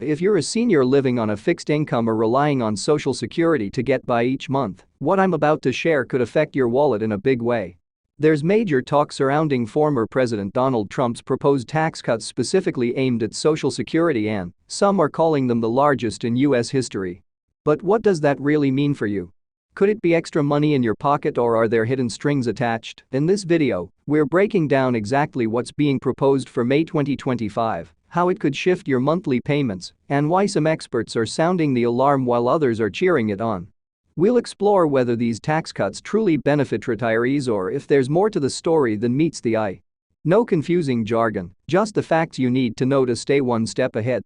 If you're a senior living on a fixed income or relying on Social Security to get by each month, what I'm about to share could affect your wallet in a big way. There's major talk surrounding former President Donald Trump's proposed tax cuts specifically aimed at Social Security, and some are calling them the largest in US history. But what does that really mean for you? Could it be extra money in your pocket, or are there hidden strings attached? In this video, we're breaking down exactly what's being proposed for May 2025, how it could shift your monthly payments, and why some experts are sounding the alarm while others are cheering it on. We'll explore whether these tax cuts truly benefit retirees or if there's more to the story than meets the eye. No confusing jargon, just the facts you need to know to stay one step ahead.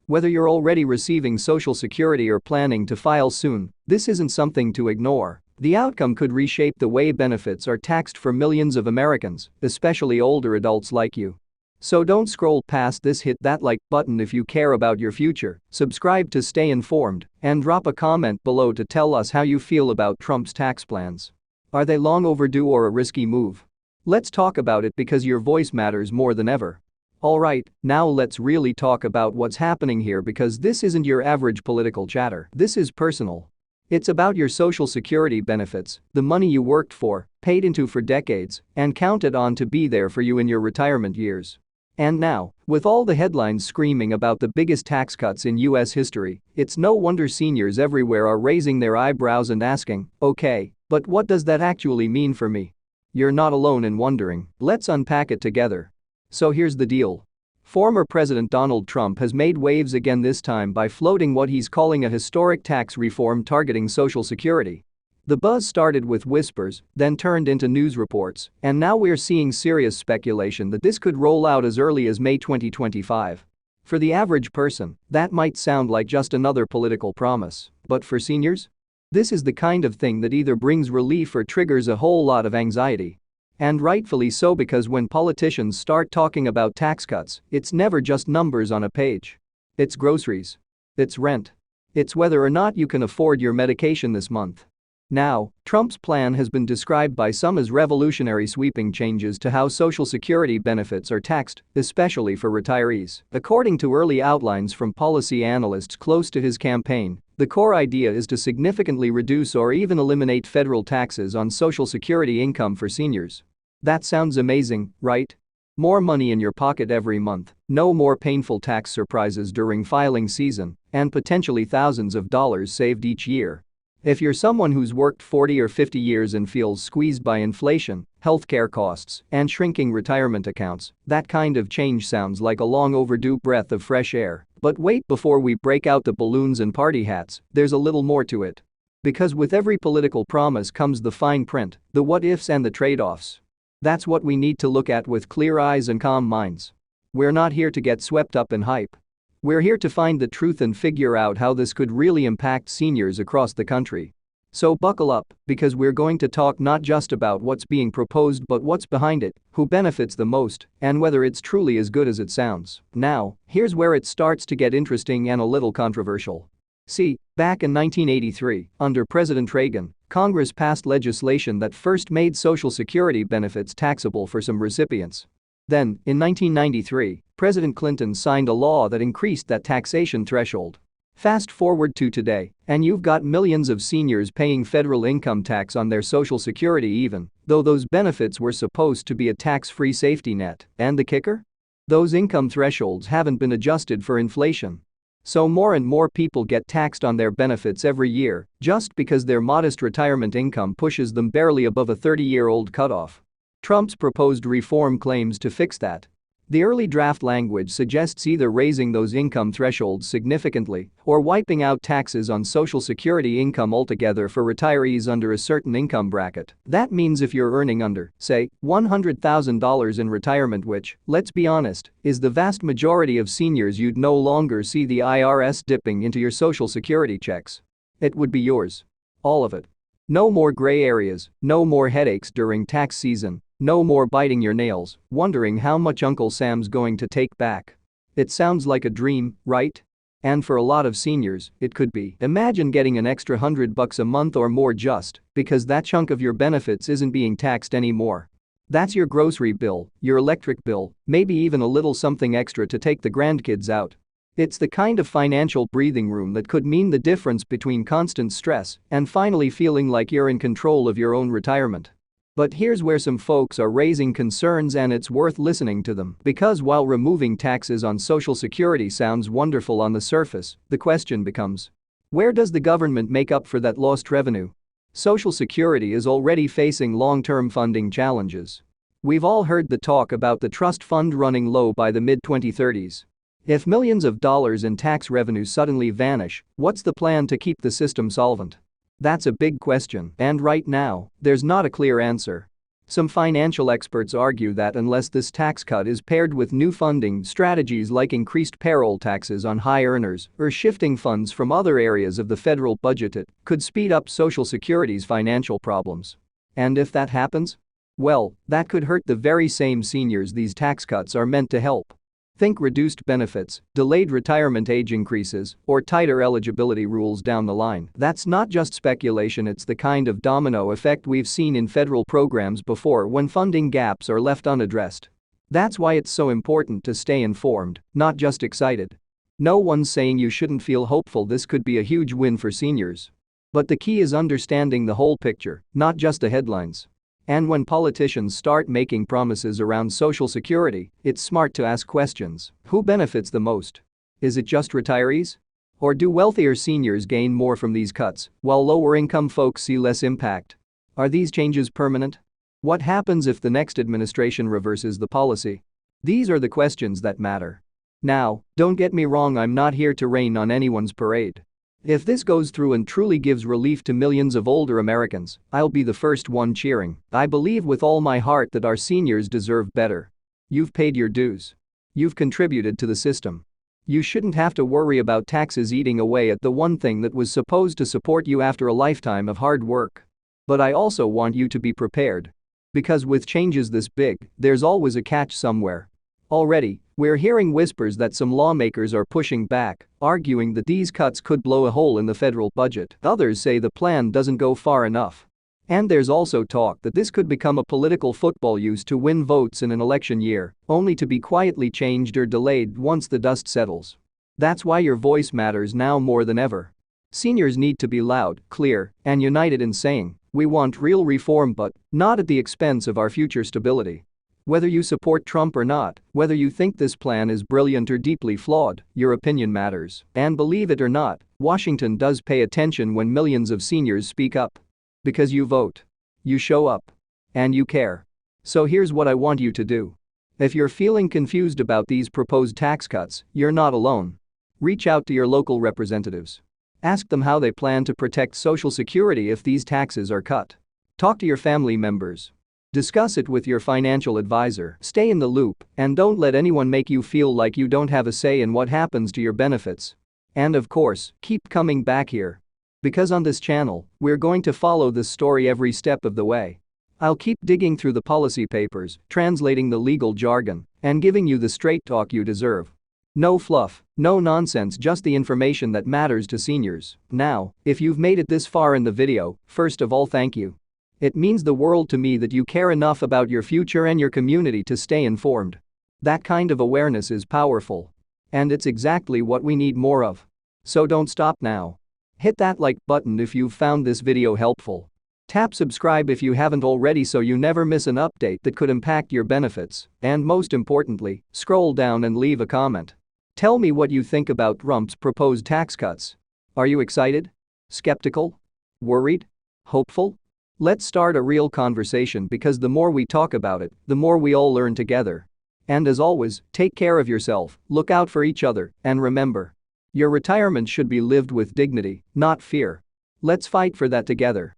Whether you're already receiving Social Security or planning to file soon, this isn't something to ignore. The outcome could reshape the way benefits are taxed for millions of Americans, especially older adults like you. So don't scroll past this, hit that like button if you care about your future, subscribe to stay informed, and drop a comment below to tell us how you feel about Trump's tax plans. Are they long overdue or a risky move? Let's talk about it because your voice matters more than ever. Alright, now let's really talk about what's happening here, because this isn't your average political chatter. This is personal. It's about your Social Security benefits, the money you worked for, paid into for decades, and counted on to be there for you in your retirement years. And now, with all the headlines screaming about the biggest tax cuts in US history, it's no wonder seniors everywhere are raising their eyebrows and asking, okay, but what does that actually mean for me? You're not alone in wondering. Let's unpack it together. So here's the deal. Former President Donald Trump has made waves again, this time by floating what he's calling a historic tax reform targeting Social Security. The buzz started with whispers, then turned into news reports, and now we're seeing serious speculation that this could roll out as early as May 2025. For the average person, that might sound like just another political promise, but for seniors? This is the kind of thing that either brings relief or triggers a whole lot of anxiety. And rightfully so, because when politicians start talking about tax cuts, it's never just numbers on a page. It's groceries. It's rent. It's whether or not you can afford your medication this month. Now, Trump's plan has been described by some as revolutionary, sweeping changes to how Social Security benefits are taxed, especially for retirees. According to early outlines from policy analysts close to his campaign, the core idea is to significantly reduce or even eliminate federal taxes on Social Security income for seniors. That sounds amazing, right? More money in your pocket every month, no more painful tax surprises during filing season, and potentially thousands of dollars saved each year. If you're someone who's worked 40 or 50 years and feels squeezed by inflation, healthcare costs, and shrinking retirement accounts, that kind of change sounds like a long overdue breath of fresh air. But wait, before we break out the balloons and party hats, there's a little more to it. Because with every political promise comes the fine print, the what-ifs and the trade-offs. That's what we need to look at with clear eyes and calm minds. We're not here to get swept up in hype. We're here to find the truth and figure out how this could really impact seniors across the country. So buckle up, because we're going to talk not just about what's being proposed but what's behind it, who benefits the most, and whether it's truly as good as it sounds. Now, here's where it starts to get interesting and a little controversial. See, back in 1983, under President Reagan, Congress passed legislation that first made Social Security benefits taxable for some recipients. Then, in 1993, President Clinton signed a law that increased that taxation threshold. Fast forward to today, and you've got millions of seniors paying federal income tax on their Social Security, even though those benefits were supposed to be a tax-free safety net. And the kicker? Those income thresholds haven't been adjusted for inflation. So more and more people get taxed on their benefits every year just because their modest retirement income pushes them barely above a 30-year-old cutoff. Trump's proposed reform claims to fix that. The early draft language suggests either raising those income thresholds significantly or wiping out taxes on Social Security income altogether for retirees under a certain income bracket. That means if you're earning under, say, $100,000 in retirement, which, let's be honest, is the vast majority of seniors, you'd no longer see the IRS dipping into your Social Security checks. It would be yours. All of it. No more gray areas, no more headaches during tax season. No more biting your nails, wondering how much Uncle Sam's going to take back. It sounds like a dream, right? And for a lot of seniors, it could be. Imagine getting an extra $100 a month or more just because that chunk of your benefits isn't being taxed anymore. That's your grocery bill, your electric bill, maybe even a little something extra to take the grandkids out. It's the kind of financial breathing room that could mean the difference between constant stress and finally feeling like you're in control of your own retirement. But here's where some folks are raising concerns, and it's worth listening to them, because while removing taxes on Social Security sounds wonderful on the surface, the question becomes: where does the government make up for that lost revenue? Social Security is already facing long-term funding challenges. We've all heard the talk about the trust fund running low by the mid-2030s. If millions of dollars in tax revenues suddenly vanish, what's the plan to keep the system solvent? That's a big question, and right now, there's not a clear answer. Some financial experts argue that unless this tax cut is paired with new funding strategies like increased payroll taxes on high earners or shifting funds from other areas of the federal budget, it could speed up Social Security's financial problems. And if that happens? Well, that could hurt the very same seniors these tax cuts are meant to help. Think reduced benefits, delayed retirement age increases, or tighter eligibility rules down the line. That's not just speculation, it's the kind of domino effect we've seen in federal programs before when funding gaps are left unaddressed. That's why it's so important to stay informed, not just excited. No one's saying you shouldn't feel hopeful. This could be a huge win for seniors. But the key is understanding the whole picture, not just the headlines. And when politicians start making promises around Social Security, it's smart to ask questions. Who benefits the most? Is it just retirees? Or do wealthier seniors gain more from these cuts, while lower-income folks see less impact? Are these changes permanent? What happens if the next administration reverses the policy? These are the questions that matter. Now, don't get me wrong, I'm not here to rain on anyone's parade. If this goes through and truly gives relief to millions of older Americans, I'll be the first one cheering. I believe with all my heart that our seniors deserve better. You've paid your dues. You've contributed to the system. You shouldn't have to worry about taxes eating away at the one thing that was supposed to support you after a lifetime of hard work. But I also want you to be prepared. Because with changes this big, there's always a catch somewhere. Already, we're hearing whispers that some lawmakers are pushing back, arguing that these cuts could blow a hole in the federal budget. Others say the plan doesn't go far enough. And there's also talk that this could become a political football used to win votes in an election year, only to be quietly changed or delayed once the dust settles. That's why your voice matters now more than ever. Seniors need to be loud, clear, and united in saying, we want real reform, but not at the expense of our future stability. Whether you support Trump or not, whether you think this plan is brilliant or deeply flawed, your opinion matters. And believe it or not, Washington does pay attention when millions of seniors speak up. Because you vote. You show up. And you care. So here's what I want you to do. If you're feeling confused about these proposed tax cuts, you're not alone. Reach out to your local representatives. Ask them how they plan to protect Social Security if these taxes are cut. Talk to your family members. Discuss it with your financial advisor. Stay in the loop and don't let anyone make you feel like you don't have a say in what happens to your benefits. And of course, keep coming back here. Because on this channel, we're going to follow this story every step of the way. I'll keep digging through the policy papers, translating the legal jargon, and giving you the straight talk you deserve. No fluff, no nonsense, just the information that matters to seniors. Now, if you've made it this far in the video, first of all, thank you. It means the world to me that you care enough about your future and your community to stay informed. That kind of awareness is powerful. And it's exactly what we need more of. So don't stop now. Hit that like button if you've found this video helpful. Tap subscribe if you haven't already so you never miss an update that could impact your benefits. And most importantly, scroll down and leave a comment. Tell me what you think about Trump's proposed tax cuts. Are you excited? Skeptical? Worried? Hopeful? Let's start a real conversation, because the more we talk about it, the more we all learn together. And as always, take care of yourself, look out for each other, and remember, your retirement should be lived with dignity, not fear. Let's fight for that together.